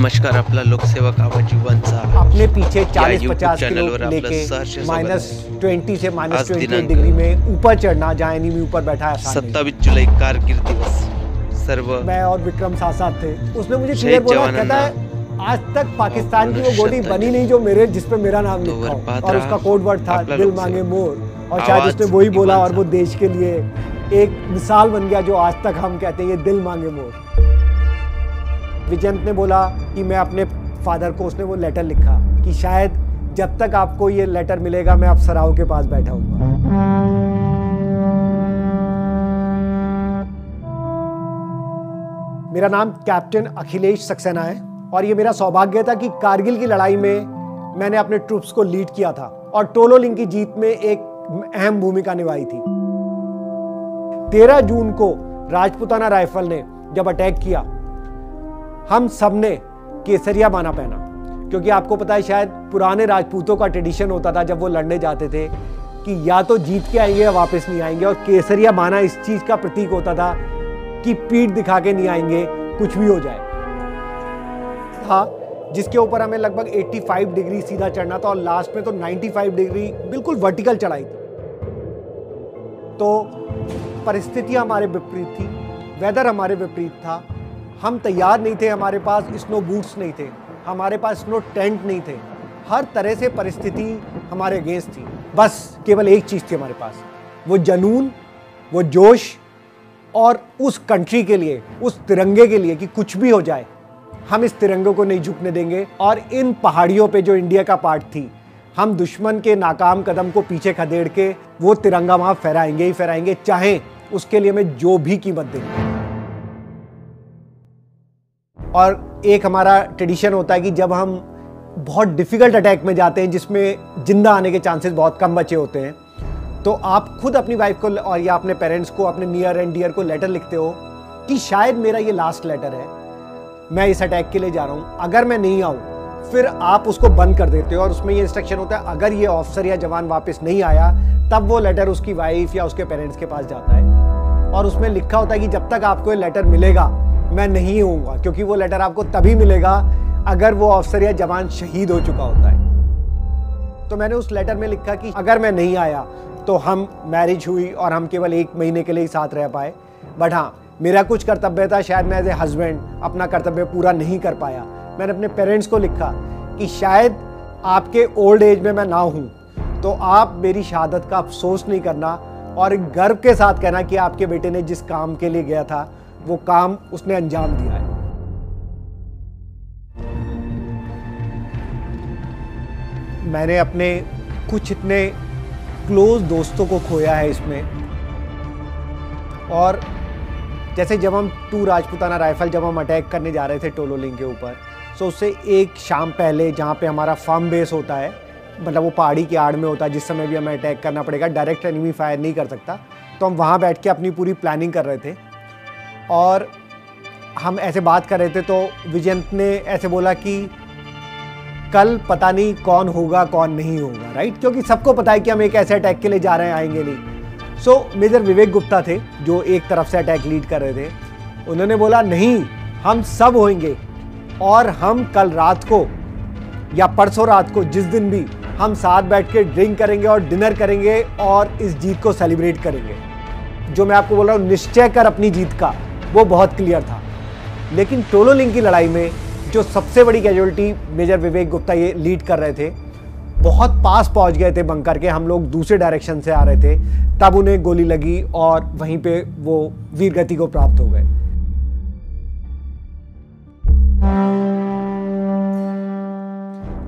नमस्कार, आपला लोकसेवक आवाज युवांचा अपने पीछे या 40-50 YouTube किलो चॅनलवर आपलं लेके सहर्ष -20 से आज -28 दिनांक डिग्री में ऊपर चढ़ना, जहाँ एनिमी ऊपर बैठा है, आसान नहीं। 27 जुलै कारगिल दिवस। सर्व मैं और विक्रम साथ थे। उसने मुझे शहीद क्लियर बोला, जवानांना कहता है आज तक पाकिस्तान की वो गोली बनी नहीं जो मेरे जिस पे मेरा नाम तो लिखा वर हो, और उसका कोड वर्ड था आपला दिल लोकसेवक। मांगे मोर, और शायद आवाज उसने वही बोला और वो युवांचा। देश के लिए एक मिसाल बन गया जो आज तक हम कहते हैं ये दिल मांगे मोर। विजयंत ने बोला कि मैं अपने फादर को, उसने वो लेटर लिखा कि शायद जब तक आपको ये लेटर मिलेगा मैं अफसराओं के पास बैठा हूँ। मेरा नाम कैप्टन अखिलेश सक्सेना है और ये मेरा सौभाग्य था कि कारगिल की लड़ाई में मैंने अपने ट्रूप्स को लीड किया था और टोलोलिंग की जीत में एक अहम भूमिका निभाई थी। 13 जून को राजपूताना राइफल ने जब अटैक किया, हम सबने केसरिया बाना पहना, क्योंकि आपको पता है शायद पुराने राजपूतों का ट्रेडिशन होता था जब वो लड़ने जाते थे कि या तो जीत के आएंगे या वापस नहीं आएंगे, और केसरिया बाना इस चीज का प्रतीक होता था कि पीठ दिखा के नहीं आएंगे, कुछ भी हो जाए। हाँ, जिसके ऊपर हमें लगभग 85 डिग्री सीधा चढ़ना था और लास्ट में तो 95 डिग्री बिल्कुल वर्टिकल चढ़ाई थी। तो परिस्थितियां हमारे विपरीत थी, वेदर हमारे विपरीत था, हम तैयार नहीं थे, हमारे पास स्नो बूट्स नहीं थे, हमारे पास स्नो टेंट नहीं थे, हर तरह से परिस्थिति हमारे अगेंस्ट थी। बस केवल एक चीज़ थी हमारे पास, वो जुनून, वो जोश, और उस कंट्री के लिए, उस तिरंगे के लिए कि कुछ भी हो जाए हम इस तिरंगे को नहीं झुकने देंगे। और इन पहाड़ियों पे जो इंडिया का पार्ट थी, हम दुश्मन के नाकाम कदम को पीछे खदेड़ के वो तिरंगा वहां फहराएंगे ही फहराएंगे, चाहे उसके लिए हमें जो भी कीमत देंगे। और एक हमारा ट्रेडिशन होता है कि जब हम बहुत डिफिकल्ट अटैक में जाते हैं जिसमें जिंदा आने के चांसेस बहुत कम बचे होते हैं, तो आप खुद अपनी वाइफ को और या अपने पेरेंट्स को, अपने नियर एंड डियर को लेटर लिखते हो कि शायद मेरा ये लास्ट लेटर है, मैं इस अटैक के लिए जा रहा हूँ, अगर मैं नहीं आऊँ, फिर आप उसको बंद कर देते हो और उसमें ये इंस्ट्रक्शन होता है अगर ये ऑफिसर या जवान वापस नहीं आया तब वो लेटर उसकी वाइफ या उसके पेरेंट्स के पास जाता है, और उसमें लिखा होता है कि जब तक आपको ये लेटर मिलेगा मैं नहीं होऊंगा, क्योंकि वो लेटर आपको तभी मिलेगा अगर वो ऑफिसर या जवान शहीद हो चुका होता है। तो मैंने उस लेटर में लिखा कि अगर मैं नहीं आया तो हम मैरिज हुई और हम केवल 1 महीने के लिए ही साथ रह पाए, बट हाँ मेरा कुछ कर्तव्य था, शायद मैं एज ए हस्बैंड अपना कर्तव्य पूरा नहीं कर पाया। मैंने अपने पेरेंट्स को लिखा कि शायद आपके ओल्ड एज में मैं ना हूँ तो आप मेरी शहादत का अफसोस नहीं करना, और गर्व के साथ कहना कि आपके बेटे ने जिस काम के लिए गया था वो काम उसने अंजाम दिया है। मैंने अपने कुछ इतने क्लोज दोस्तों को खोया है इसमें, और जैसे जब हम 2 राजपूताना राइफल जब हम अटैक करने जा रहे थे टोलोलिंग के ऊपर, तो उससे एक शाम पहले जहाँ पे हमारा फार्म बेस होता है, मतलब वो पहाड़ी की आड़ में होता है, जिस समय भी हमें अटैक करना पड़ेगा, डायरेक्ट एनिमी फायर नहीं कर सकता, तो हम वहाँ बैठ के अपनी पूरी प्लानिंग कर रहे थे। और हम ऐसे बात कर रहे थे तो विजयंत ने ऐसे बोला कि कल पता नहीं कौन होगा कौन नहीं होगा, राइट, क्योंकि सबको पता है कि हम एक ऐसे अटैक के लिए जा रहे हैं, आएंगे नहीं। सो मेजर विवेक गुप्ता थे जो एक तरफ से अटैक लीड कर रहे थे, उन्होंने बोला नहीं, हम सब होंगे और हम कल रात को या परसों रात को, जिस दिन भी, हम साथ बैठ के ड्रिंक करेंगे और डिनर करेंगे और इस जीत को सेलिब्रेट करेंगे। जो मैं आपको बोल रहा हूँ निश्चय कर अपनी जीत का, वो बहुत क्लियर था। लेकिन टोलोलिंग की लड़ाई में जो सबसे बड़ी कैजुअलिटी मेजर विवेक गुप्ता ये लीड कर रहे थे, बहुत पास पहुंच गए थे बंकर के, हम लोग दूसरे डायरेक्शन से आ रहे थे, तब उन्हें गोली लगी और वहीं पे वो वीरगति को प्राप्त हो गए।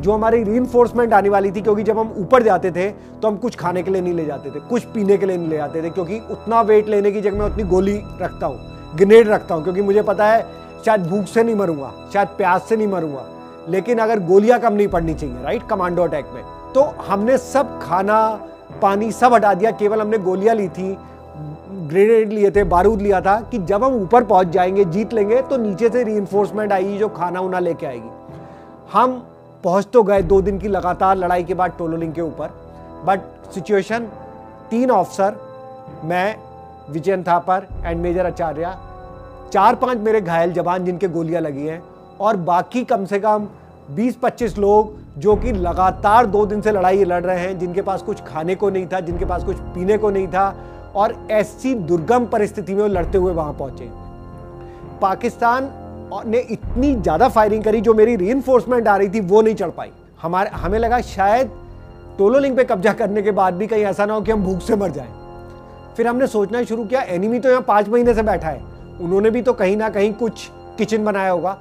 जो हमारी रीइंफोर्समेंट आने वाली थी, क्योंकि जब हम ऊपर जाते थे तो हम कुछ खाने के लिए नहीं ले जाते थे, कुछ पीने के लिए नहीं ले जाते थे, क्योंकि उतना वेट लेने की जगह मैं उतनी गोली रखता हूँ, ग्रेनेड रखता हूँ, क्योंकि मुझे पता है शायद भूख से नहीं मरूंगा, शायद प्यास से नहीं मरूंगा, लेकिन अगर गोलियां कम नहीं पड़नी चाहिए, राइट, कमांडो अटैक में। तो हमने सब खाना पानी सब हटा दिया, केवल हमने गोलियां ली थी, ग्रेनेड लिए थे, बारूद लिया था कि जब हम ऊपर पहुंच जाएंगे, जीत लेंगे, तो नीचे से रीइंफोर्समेंट आएगी जो खाना उना लेके आएगी। हम पहुंच तो गए 2 दिन की लगातार लड़ाई के बाद टोलोलिंग के ऊपर, बट सिचुएशन 3 ऑफिसर, मैं, विजयन थापर एंड मेजर आचार्य, 4-5 मेरे घायल जवान जिनके गोलियां लगी हैं, और बाकी कम से कम 20-25 लोग जो कि लगातार 2 दिन से लड़ाई लड़ रहे हैं, जिनके पास कुछ खाने को नहीं था, जिनके पास कुछ पीने को नहीं था, और ऐसी दुर्गम परिस्थिति में वो लड़ते हुए वहां पहुंचे। पाकिस्तान ने इतनी ज़्यादा फायरिंग करी, जो मेरी रीइंफोर्समेंट आ रही थी वो नहीं चढ़ पाई। हमें लगा शायद टोलोलिंग पे कब्जा करने के बाद भी कहीं ऐसा ना हो कि हम भूख से मर जाएं। फिर हमने सोचना शुरू किया, एनिमी तो यहाँ 5 महीने से बैठा है, उन्होंने भी तो कहीं ना कहीं कुछ किचन बनाया होगा।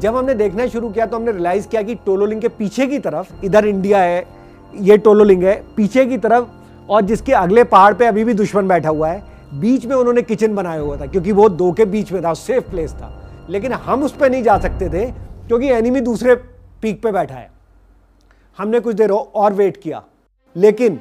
जब हमने देखना शुरू किया तो हमने रियलाइज़ किया कि टोलोलिंग के पीछे की तरफ, इधर इंडिया है, ये टोलोलिंग है, पीछे की तरफ और जिसके अगले पहाड़ पे अभी भी दुश्मन बैठा हुआ है, बीच में उन्होंने किचन बनाया हुआ था, क्योंकि वो 2 के बीच में था, सेफ प्लेस था। लेकिन हम उस पर नहीं जा सकते थे क्योंकि एनिमी दूसरे पीक पे बैठा है। हमने कुछ देर और वेट किया, लेकिन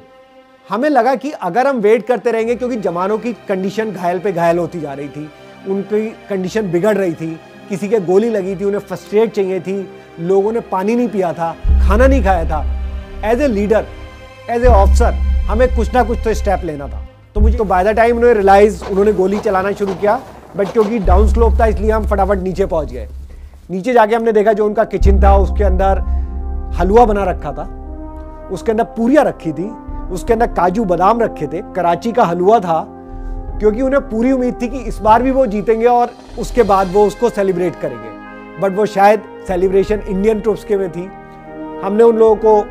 हमें लगा कि अगर हम वेट करते रहेंगे, क्योंकि जवानों की कंडीशन घायल पे घायल होती जा रही थी, उनकी कंडीशन बिगड़ रही थी, किसी के गोली लगी थी, उन्हें फर्स्ट एड चाहिए थी, लोगों ने पानी नहीं पिया था, खाना नहीं खाया था। As a leader, as a officer, हमें कुछ ना कुछ तो स्टेप लेना था। तो मुझे तो बाय द टाइम उन्होंने रियलाइज, उन्होंने गोली चलाना शुरू किया, बट क्योंकि डाउन स्लोप था इसलिए हम फटाफट नीचे पहुंच गए। नीचे जाके हमने देखा जो उनका किचन था उसके अंदर हलवा बना रखा था, उसके अंदर पूरियां रखी थी, उसके अंदर काजू बादाम रखे थे, कराची का हलवा था, क्योंकि उन्हें पूरी उम्मीद थी कि इस बार भी वो जीतेंगे और उसके बाद वो उसको सेलिब्रेट करेंगे। बट वो शायद सेलिब्रेशन इंडियन ट्रूप्स के में थी। हमने उन लोगों को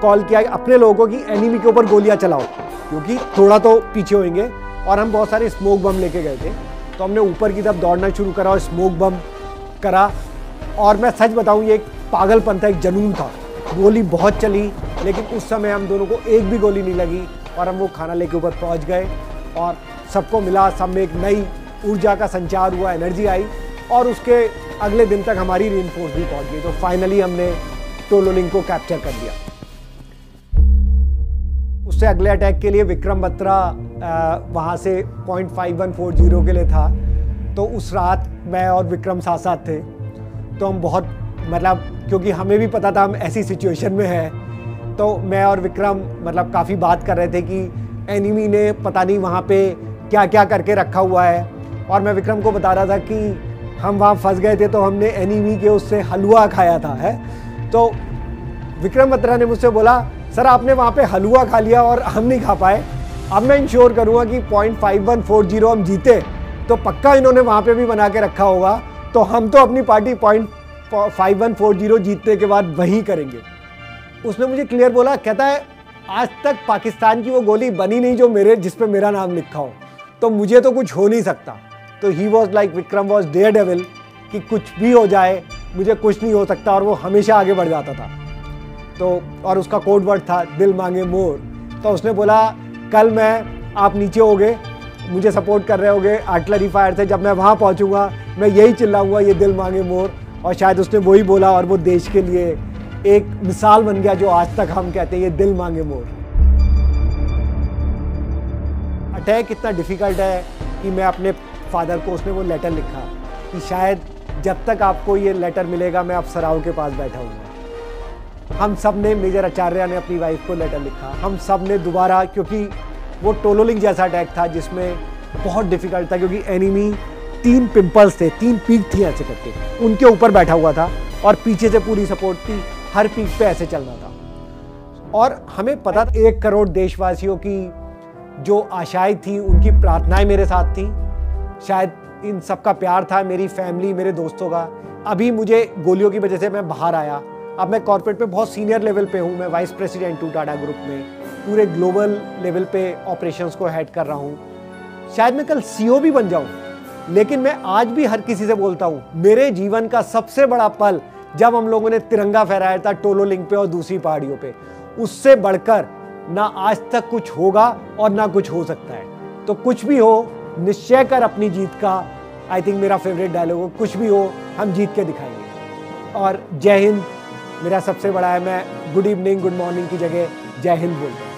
कॉल किया, अपने लोगों को, कि एनिमी के ऊपर गोलियां चलाओ, क्योंकि थोड़ा तो पीछे होंगे, और हम बहुत सारे स्मोक बम लेके गए थे। तो हमने ऊपर की तरफ दौड़ना शुरू करा और स्मोक बम करा। और मैं सच बताऊं, ये एक पागलपन था, एक जुनून था। गोली बहुत चली, लेकिन उस समय हम दोनों को एक भी गोली नहीं लगी और हम वो खाना लेके ऊपर पहुंच गए और सबको मिला, सब में एक नई ऊर्जा का संचार हुआ, एनर्जी आई, और उसके अगले दिन तक हमारी रीइंफोर्स भी पहुंच गई। तो फाइनली हमने टोलोलिंग को कैप्चर कर लिया। उससे अगले अटैक के लिए विक्रम बत्रा वहाँ से 0.5140 के लिए था। तो उस रात मैं और विक्रम साथ साथ थे। तो हम बहुत, मतलब क्योंकि हमें भी पता था हम ऐसी सिचुएशन में हैं, तो मैं और विक्रम मतलब काफ़ी बात कर रहे थे कि एनिमी ने पता नहीं वहाँ पे क्या क्या करके रखा हुआ है। और मैं विक्रम को बता रहा था कि हम वहाँ फंस गए थे, तो हमने एनिमी के उससे हलवा खाया था है। तो विक्रम बत्रा ने मुझसे बोला, सर आपने वहाँ पे हलवा खा लिया और हम नहीं खा पाए, अब मैं इंश्योर करूँगा कि 0.5140 हम जीते तो पक्का इन्होंने वहाँ पे भी बना के रखा होगा, तो हम तो अपनी पार्टी 0.5140 जीतने के बाद वही करेंगे। उसने मुझे क्लियर बोला, कहता है आज तक पाकिस्तान की वो गोली बनी नहीं जो जिस पे मेरा नाम लिखा हो, तो मुझे तो कुछ हो नहीं सकता। तो he was like, Vikram was daredevil, कि कुछ भी हो जाए मुझे कुछ नहीं हो सकता, और वो हमेशा आगे बढ़ जाता था। तो और उसका कोड वर्ड था दिल मांगे मोर। तो उसने बोला, कल आप नीचे होगे, मुझे सपोर्ट कर रहे होगे आर्टिलरी फायर से, जब मैं वहाँ पहुँचूंगा मैं यही चिल्लाऊंगा, ये दिल मांगे मोर। और शायद उसने वही बोला और वो देश के लिए एक मिसाल बन गया, जो आज तक हम कहते हैं ये दिल मांगे मोर। अटैक इतना डिफ़िकल्ट है कि मैं अपने फादर को, उसने वो लेटर लिखा कि शायद जब तक आपको ये लेटर मिलेगा मैं अफसराओं के पास बैठा हूँ। हम सब ने, मेजर आचार्य ने अपनी वाइफ को लेटर लिखा, हम सब ने दोबारा, क्योंकि वो टोलोलिंग जैसा अटैक था जिसमें बहुत डिफिकल्ट था, क्योंकि एनिमी 3 पिंपल्स थे, 3 पीक थी ऐसे करके, उनके ऊपर बैठा हुआ था और पीछे से पूरी सपोर्ट थी, हर पीक पे ऐसे चलना था। और हमें पता था 1 करोड़ देशवासियों की जो आशाएं थी, उनकी प्रार्थनाएं मेरे साथ थी, शायद इन सब का प्यार था, मेरी फैमिली, मेरे दोस्तों का। अभी मुझे गोलियों की वजह से मैं बाहर आया, अब मैं कॉर्पोरेट पे बहुत सीनियर लेवल पे हूँ, मैं वाइस प्रेसिडेंट हूँ टाटा ग्रुप में, पूरे ग्लोबल लेवल पे ऑपरेशंस को हेड कर रहा हूँ। शायद मैं कल सीईओ भी बन जाऊँ, लेकिन मैं आज भी हर किसी से बोलता हूँ, मेरे जीवन का सबसे बड़ा पल जब हम लोगों ने तिरंगा फहराया था टोलोलिंग पे और दूसरी पहाड़ियों पे, उससे बढ़कर ना आज तक कुछ होगा और ना कुछ हो सकता है। तो कुछ भी हो, निश्चय कर अपनी जीत का, आई थिंक मेरा फेवरेट डायलॉग हो, कुछ भी हो हम जीत के दिखाएंगे। और जय हिंद मेरा सबसे बड़ा है, मैं गुड इवनिंग गुड मॉर्निंग की जगह जय हिंद बोलता हूँ।